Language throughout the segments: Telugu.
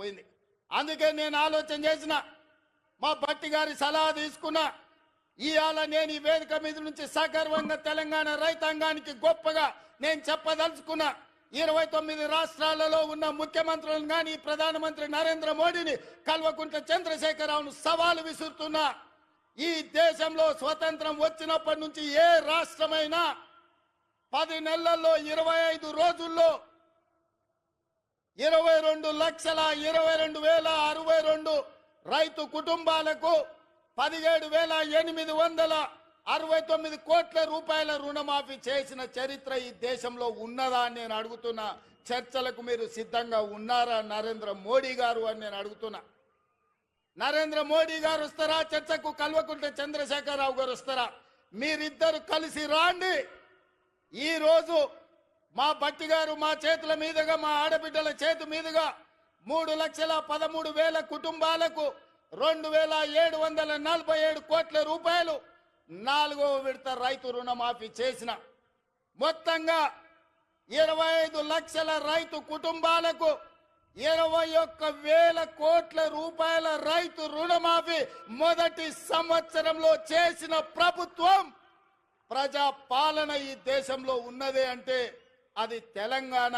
పోయింది. అందుకే నేను ఆలోచన చేసిన, మా భట్టి గారి సలహా తీసుకున్నా. ఇవాళ నేను ఈ వేదిక మీద నుంచి సగర్వంగా తెలంగాణ రైతాంగానికి గొప్పగా నేను చెప్పదలుచుకున్నా. 29 రాష్ట్రాలలో ఉన్న ముఖ్యమంత్రులను కానీ ప్రధానమంత్రి నరేంద్ర మోడీని, కల్వకుంట్ల చంద్రశేఖరరావును సవాలు విసురుతున్నా. ఈ దేశంలో స్వతంత్రం వచ్చినప్పటి నుంచి ఏ రాష్ట్రమైనా 10 నెలల్లో 25 రోజుల్లో 22,22,062 రైతు కుటుంబాలకు 17,869 కోట్ల రూపాయల రుణమాఫీ చేసిన చరిత్ర ఈ దేశంలో ఉన్నదా అని నేను అడుగుతున్నా. చర్చలకు మీరు సిద్ధంగా ఉన్నారా నరేంద్ర మోడీ గారు అని నేను అడుగుతున్నా. నరేంద్ర మోడీ గారు వస్తారా చర్చకు? కల్వకుంట్ల చంద్రశేఖరరావు గారు వస్తారా? మీరిద్దరు కలిసి రాండి. ఈ రోజు మా భట్టి గారు మా చేతుల మీదుగా, మా ఆడబిడ్డల చేతి మీదుగా 3,13,000 కుటుంబాలకు 2,747 కోట్ల రూపాయలు 4వ విడత రైతు రుణమాఫీ చేసిన. మొత్తంగా 25 లక్షల రైతు కుటుంబాలకు 21,000 కోట్ల రూపాయల రైతు రుణమాఫీ మొదటి సంవత్సరంలో చేసిన ప్రభుత్వం, ప్రజా పాలన ఈ దేశంలో ఉన్నదే అంటే అది తెలంగాణ.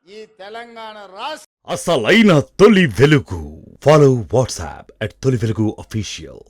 ఈ తెలంగాణ రాష్ట్ర అసలైన తొలి వెలుగు. ఫాలో వాట్సాప్ @తొలి వెలుగు official.